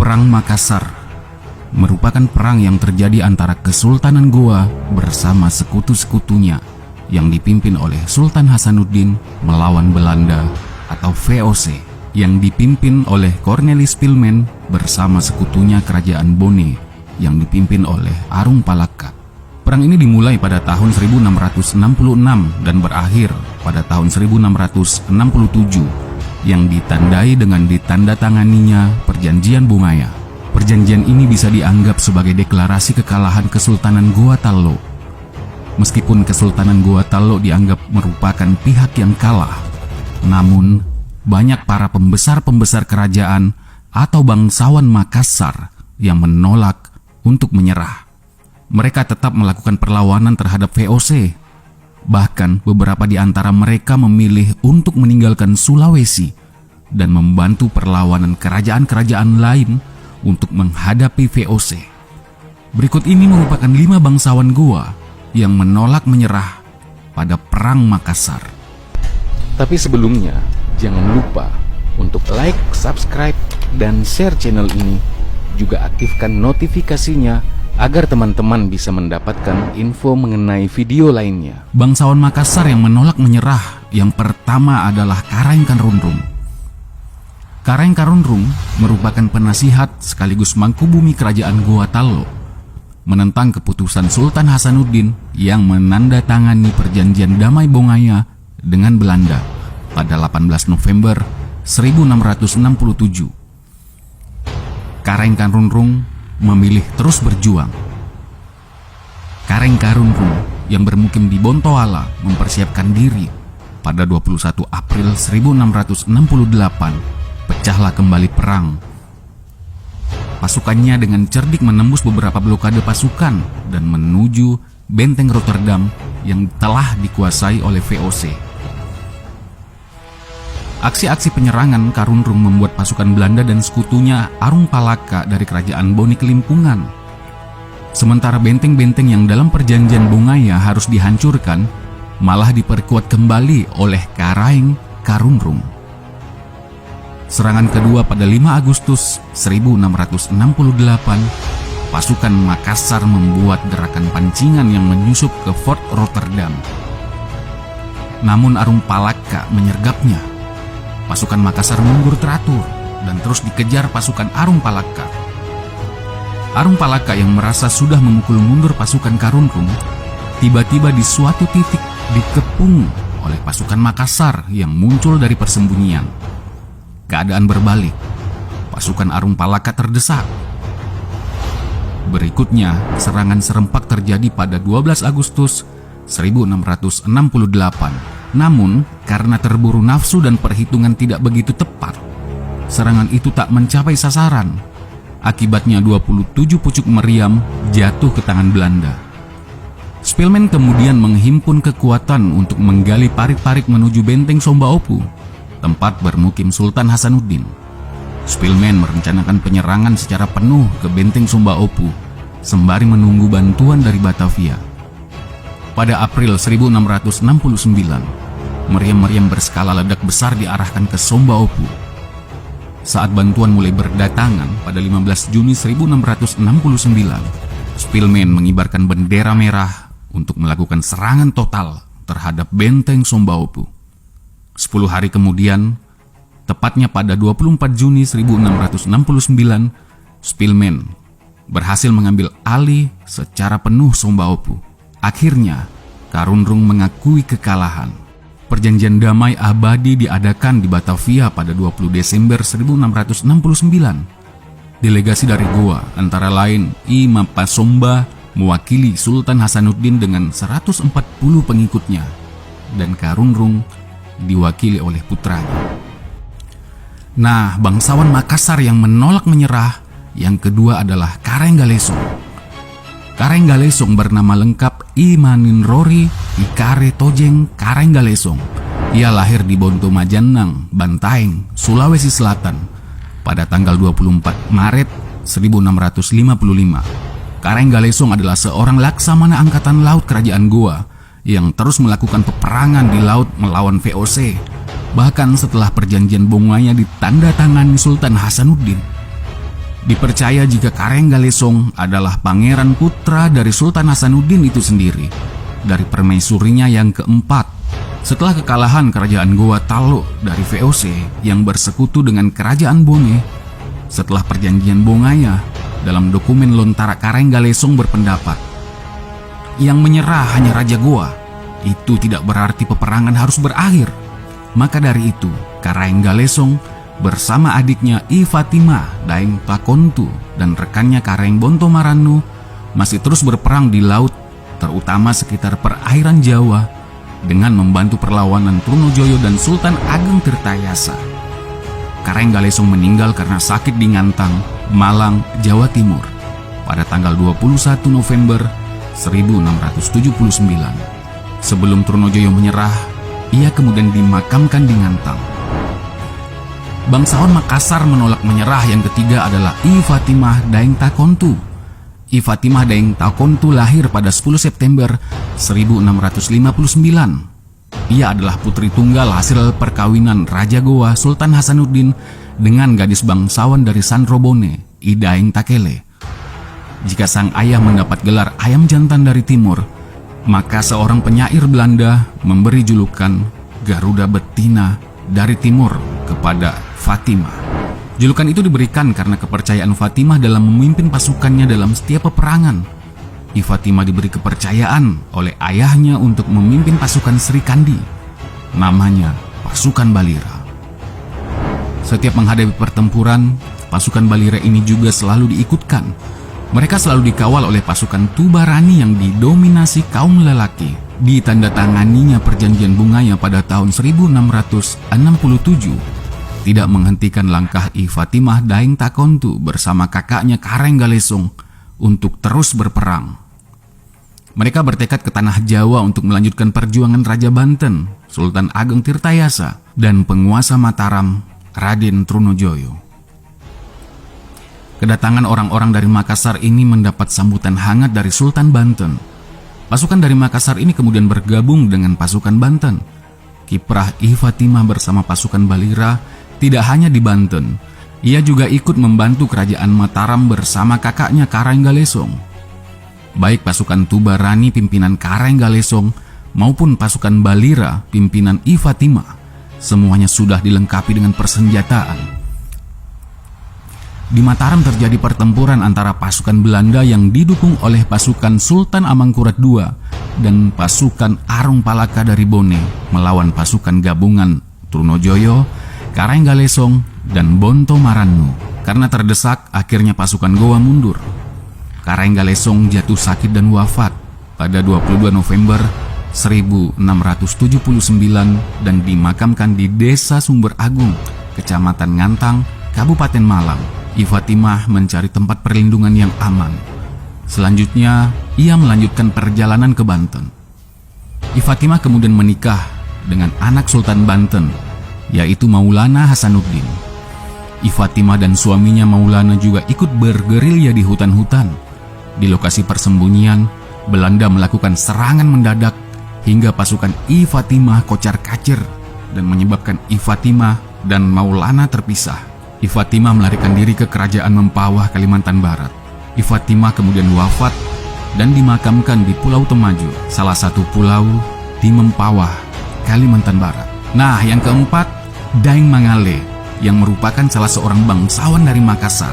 Perang Makassar merupakan perang yang terjadi antara Kesultanan Goa bersama sekutu-sekutunya yang dipimpin oleh Sultan Hasanuddin melawan Belanda atau VOC yang dipimpin oleh Cornelis Pilmen bersama sekutunya Kerajaan Bone yang dipimpin oleh Arung Palaka. Perang ini dimulai pada tahun 1666 dan berakhir pada tahun 1667 yang ditandai dengan ditandatanganinya Perjanjian Bungaya. Perjanjian ini bisa dianggap sebagai deklarasi kekalahan Kesultanan Goa Tallo. Meskipun Kesultanan Goa Tallo dianggap merupakan pihak yang kalah, namun banyak para pembesar-pembesar kerajaan atau bangsawan Makassar yang menolak untuk menyerah. Mereka tetap melakukan perlawanan terhadap VOC. Bahkan beberapa di antara mereka memilih untuk meninggalkan Sulawesi dan membantu perlawanan kerajaan-kerajaan lain untuk menghadapi VOC. Berikut ini merupakan 5 bangsawan Goa yang menolak menyerah pada Perang Makassar. Tapi sebelumnya, jangan lupa untuk like, subscribe, dan share channel ini. Juga aktifkan notifikasinya agar teman-teman bisa mendapatkan info mengenai video lainnya. Bangsawan Makassar yang menolak menyerah yang pertama adalah Karaeng Kanrunrung. Karaeng Kanrunrung merupakan penasihat sekaligus mangkubumi Kerajaan Goa Tallo, menentang keputusan Sultan Hasanuddin yang menandatangani Perjanjian Damai Bongaya dengan Belanda pada 18 November 1667. Karaeng Kanrunrung memilih terus berjuang. Karaeng Kanrunrung yang bermukim di Bontoala mempersiapkan diri. Pada 21 April 1668, pecahlah kembali perang. Pasukannya dengan cerdik menembus beberapa blokade pasukan dan menuju benteng Rotterdam yang telah dikuasai oleh VOC. Aksi-aksi penyerangan Kanrunrung membuat pasukan Belanda dan sekutunya Arung Palaka dari Kerajaan Bone kelimpungan. Sementara benteng-benteng yang dalam Perjanjian Bungaya harus dihancurkan, malah diperkuat kembali oleh Karaeng Kanrunrung. Serangan kedua pada 5 Agustus 1668, pasukan Makassar membuat gerakan pancingan yang menyusup ke Fort Rotterdam. Namun Arung Palaka menyergapnya. Pasukan Makassar mundur teratur dan terus dikejar pasukan Arung Palaka. Arung Palaka yang merasa sudah memukul mundur pasukan Kanrunrung, tiba-tiba di suatu titik dikepung oleh pasukan Makassar yang muncul dari persembunyian. Keadaan berbalik, pasukan Arung Palaka terdesak. Berikutnya, serangan serempak terjadi pada 12 Agustus 1668. Namun, karena terburu nafsu dan perhitungan tidak begitu tepat, serangan itu tak mencapai sasaran. Akibatnya 27 pucuk meriam jatuh ke tangan Belanda. Spilman kemudian menghimpun kekuatan untuk menggali parit-parit menuju benteng Sombaopu, tempat bermukim Sultan Hasanuddin. Spilman merencanakan penyerangan secara penuh ke benteng Sombaopu, sembari menunggu bantuan dari Batavia. Pada April 1669, meriam-meriam berskala ledak besar diarahkan ke Sombaopu. Saat bantuan mulai berdatangan pada 15 Juni 1669, Spilman mengibarkan bendera merah untuk melakukan serangan total terhadap benteng Sombaopu. 10 hari kemudian, tepatnya pada 24 Juni 1669, Spilman berhasil mengambil alih secara penuh Sombaopu. Akhirnya, Kanrunrung mengakui kekalahan. Perjanjian damai abadi diadakan di Batavia pada 20 Desember 1669. Delegasi dari Goa, antara lain I Mapasomba, mewakili Sultan Hasanuddin dengan 140 pengikutnya, dan Kanrunrung diwakili oleh putranya. Nah, bangsawan Makassar yang menolak menyerah yang kedua adalah Karaeng Galesong. Karaeng Galesong bernama lengkap I Maninrori Ikare Tojeng Karaeng Galesong. Ia lahir di Bonto Majanang, Bantaeng, Sulawesi Selatan pada tanggal 24 Maret 1655. Karaeng Galesong adalah seorang laksamana angkatan laut Kerajaan Goa yang terus melakukan peperangan di laut melawan VOC, bahkan setelah Perjanjian Bongaya ditandatangani Sultan Hasanuddin. Dipercaya jika Karenggalesong adalah pangeran putra dari Sultan Hasanuddin itu sendiri, dari permaisurinya yang keempat. Setelah kekalahan kerajaan Goa Taluk dari VOC yang bersekutu dengan kerajaan Bonge, setelah perjanjian Bongaya, dalam dokumen Lontara Karenggalesong berpendapat, yang menyerah hanya Raja Goa, itu tidak berarti peperangan harus berakhir. Maka dari itu, Karenggalesong bersama adiknya I Fatimah Daeng Takontu dan rekannya Kareng Bonto Marannu masih terus berperang di laut, terutama sekitar perairan Jawa, dengan membantu perlawanan Trunojoyo dan Sultan Ageng Tirtayasa. Karenggalesong meninggal karena sakit di Ngantang, Malang, Jawa Timur pada tanggal 21 November 1679. Sebelum Trunojoyo menyerah, ia kemudian dimakamkan di Ngantang. Bangsawan Makassar menolak menyerah yang ketiga adalah I Fatimah Daeng Takontu. I Fatimah Daeng Takontu lahir pada 10 September 1659. Ia adalah putri tunggal hasil perkawinan Raja Goa Sultan Hasanuddin dengan gadis bangsawan dari Sanrobone, I Daeng Takele. Jika sang ayah mendapat gelar ayam jantan dari timur, maka seorang penyair Belanda memberi julukan Garuda Betina dari timur kepada Fatimah. Julukan itu diberikan karena kepercayaan Fatimah dalam memimpin pasukannya dalam setiap peperangan. I Fatimah diberi kepercayaan oleh ayahnya untuk memimpin pasukan Sri Kandi, namanya pasukan Balira. Setiap menghadapi pertempuran, pasukan Balira ini juga selalu diikutkan. Mereka selalu dikawal oleh pasukan Tubarani yang didominasi kaum lelaki. Ditandatanganinya perjanjian Bungaya pada tahun 1667 tidak menghentikan langkah I Fatimah Daeng Takontu bersama kakaknya Karenggalesong untuk terus berperang. Mereka bertekad ke tanah Jawa untuk melanjutkan perjuangan Raja Banten, Sultan Ageng Tirtayasa, dan penguasa Mataram, Raden Trunojoyo. Kedatangan orang-orang dari Makassar ini mendapat sambutan hangat dari Sultan Banten. Pasukan dari Makassar ini kemudian bergabung dengan pasukan Banten. Kiprah I Fatimah bersama pasukan Balira tidak hanya di Banten, ia juga ikut membantu kerajaan Mataram bersama kakaknya Karenggalesong. Baik pasukan Tubarani pimpinan Karenggalesong maupun pasukan Balira pimpinan I Fatimah, semuanya sudah dilengkapi dengan persenjataan. Di Mataram terjadi pertempuran antara pasukan Belanda yang didukung oleh pasukan Sultan Amangkurat II dan pasukan Arung Palaka dari Bone melawan pasukan gabungan Trunojoyo, Karenggalesong, dan Bonto Marannu. Karena terdesak, akhirnya pasukan Goa mundur. Karenggalesong jatuh sakit dan wafat pada 22 November 1679 dan dimakamkan di Desa Sumber Agung, Kecamatan Ngantang, Kabupaten Malang. I Fatimah mencari tempat perlindungan yang aman. Selanjutnya, ia melanjutkan perjalanan ke Banten. I Fatimah kemudian menikah dengan anak Sultan Banten, yaitu Maulana Hasanuddin. I Fatimah dan suaminya Maulana juga ikut bergerilya di hutan-hutan. Di lokasi persembunyian, Belanda melakukan serangan mendadak hingga pasukan I Fatimah kocar-kacir dan menyebabkan I Fatimah dan Maulana terpisah. I Fatimah melarikan diri ke kerajaan Mempawah, Kalimantan Barat. I Fatimah kemudian wafat dan dimakamkan di Pulau Temajo, salah satu pulau di Mempawah, Kalimantan Barat. Nah, yang keempat, Daeng Mangale, yang merupakan salah seorang bangsawan dari Makassar.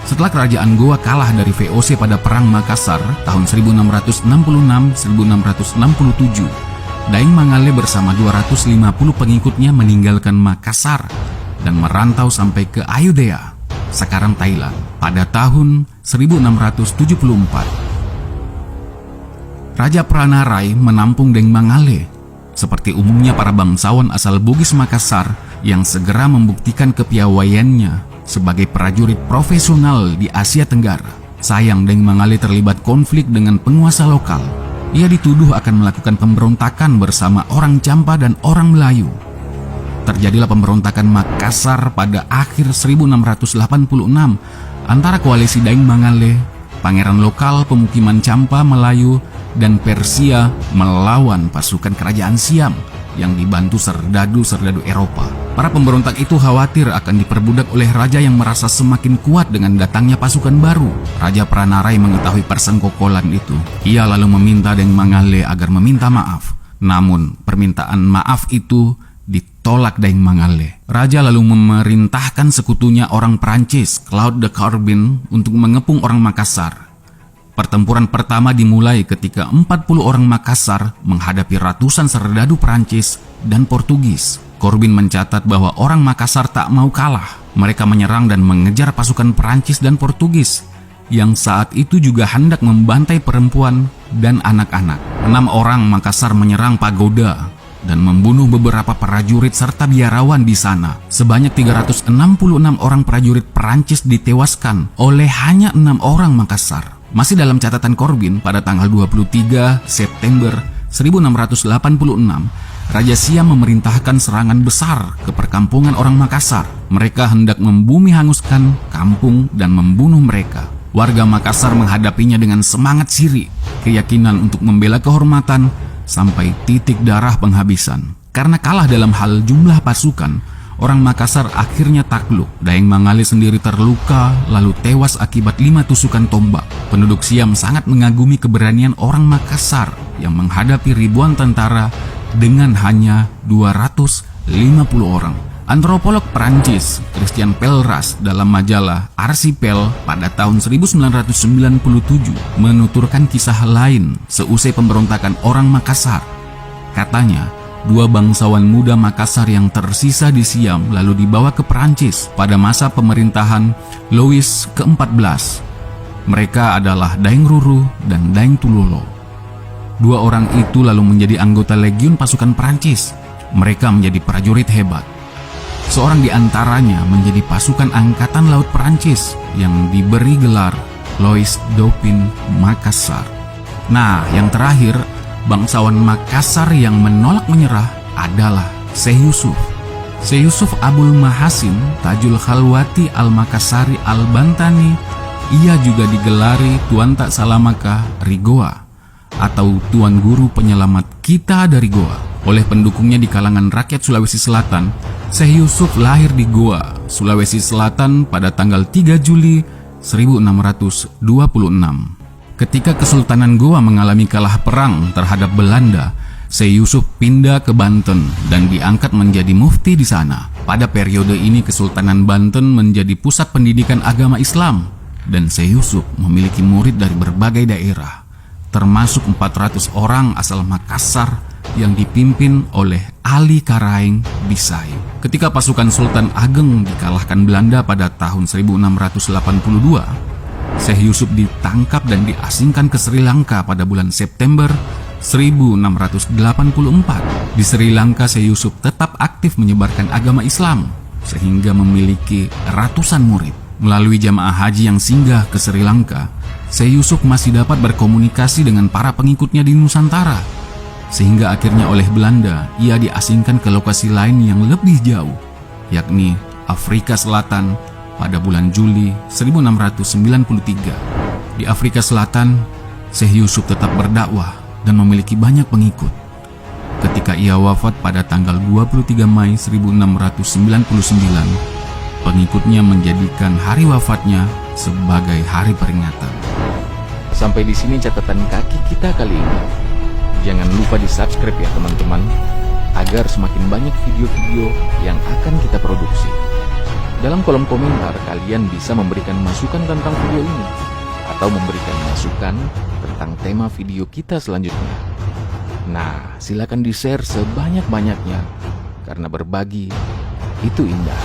Setelah kerajaan Goa kalah dari VOC pada Perang Makassar tahun 1666-1667, Daeng Mangale bersama 250 pengikutnya meninggalkan Makassar dan merantau sampai ke Ayodhya, sekarang Thailand, pada tahun 1674. Raja Pranarai menampung Daeng Mangale, seperti umumnya para bangsawan asal Bugis Makassar yang segera membuktikan kepiawaiannya sebagai prajurit profesional di Asia Tenggara. Sayang, Daeng Mangale terlibat konflik dengan penguasa lokal. Ia dituduh akan melakukan pemberontakan bersama orang Champa dan orang Melayu. Terjadilah pemberontakan Makassar pada akhir 1686 antara koalisi Daeng Mangale, pangeran lokal pemukiman Champa, Melayu, dan Persia melawan pasukan kerajaan Siam yang dibantu serdadu-serdadu Eropa. Para pemberontak itu khawatir akan diperbudak oleh raja yang merasa semakin kuat dengan datangnya pasukan baru. Raja Pranarai mengetahui persengkokolan itu. Ia lalu meminta Daeng Mangale agar meminta maaf. Namun, permintaan maaf itu ditolak Daeng Mangale. Raja lalu memerintahkan sekutunya orang Prancis, Claude de Carbin, untuk mengepung orang Makassar. Pertempuran pertama dimulai ketika 40 orang Makassar menghadapi ratusan serdadu Prancis dan Portugis. Corbin mencatat bahwa orang Makassar tak mau kalah. Mereka menyerang dan mengejar pasukan Prancis dan Portugis yang saat itu juga hendak membantai perempuan dan anak-anak. 6 orang Makassar menyerang pagoda dan membunuh beberapa prajurit serta biarawan di sana. Sebanyak 366 orang prajurit Prancis ditewaskan oleh hanya 6 orang Makassar. Masih dalam catatan Corbin, pada tanggal 23 September 1686, Raja Siam memerintahkan serangan besar ke perkampungan orang Makassar. Mereka hendak membumi hanguskan kampung dan membunuh mereka. Warga Makassar menghadapinya dengan semangat siri, keyakinan untuk membela kehormatan sampai titik darah penghabisan. Karena kalah dalam hal jumlah pasukan, orang Makassar akhirnya takluk. Daeng Mangale sendiri terluka lalu tewas akibat 5 tusukan tombak. Penduduk Siam sangat mengagumi keberanian orang Makassar yang menghadapi ribuan tentara dengan hanya 250 orang. Antropolog Prancis Christian Pelleras dalam majalah Archipel pada tahun 1997 menuturkan kisah lain seusai pemberontakan orang Makassar. Katanya, 2 bangsawan muda Makassar yang tersisa di Siam lalu dibawa ke Prancis pada masa pemerintahan Louis ke-14. Mereka adalah Daeng Ruru dan Daeng Tulolo. 2 orang itu lalu menjadi anggota legiun pasukan Prancis. Mereka menjadi prajurit hebat. Seorang di antaranya menjadi pasukan Angkatan Laut Prancis yang diberi gelar Louis Dauphin Makassar. Nah, yang terakhir, bangsawan Makassar yang menolak menyerah adalah Syekh Yusuf. Syekh Yusuf Abul Mahasin Tajul Khalwati Al-Makassari Al-Bantani. Ia juga digelari Tuan Tak Salamaka Rigoa atau Tuan Guru Penyelamat Kita dari Goa. Oleh pendukungnya di kalangan rakyat Sulawesi Selatan, Syekh Yusuf lahir di Goa, Sulawesi Selatan pada tanggal 3 Juli 1626. Ketika Kesultanan Goa mengalami kalah perang terhadap Belanda, Syekh Yusuf pindah ke Banten dan diangkat menjadi mufti di sana. Pada periode ini Kesultanan Banten menjadi pusat pendidikan agama Islam dan Syekh Yusuf memiliki murid dari berbagai daerah, termasuk 400 orang asal Makassar yang dipimpin oleh Ali Karaeng Bisai. Ketika pasukan Sultan Ageng dikalahkan Belanda pada tahun 1682, Syekh Yusuf ditangkap dan diasingkan ke Sri Lanka pada bulan September 1684. Di Sri Lanka, Syekh Yusuf tetap aktif menyebarkan agama Islam sehingga memiliki ratusan murid. Melalui jamaah haji yang singgah ke Sri Lanka, Syekh Yusuf masih dapat berkomunikasi dengan para pengikutnya di Nusantara, sehingga akhirnya oleh Belanda ia diasingkan ke lokasi lain yang lebih jauh, yakni Afrika Selatan pada bulan Juli 1693. Di Afrika Selatan, Syekh Yusuf tetap berdakwah dan memiliki banyak pengikut. Ketika ia wafat pada tanggal 23 Mei 1699, pengikutnya menjadikan hari wafatnya sebagai hari peringatan. Sampai di sini catatan kaki kita kali ini. Jangan lupa di-subscribe ya teman-teman, agar semakin banyak video-video yang akan kita produksi. Dalam kolom komentar kalian bisa memberikan masukan tentang video ini atau memberikan masukan tentang tema video kita selanjutnya. Nah, silakan di-share sebanyak-banyaknya karena berbagi itu indah.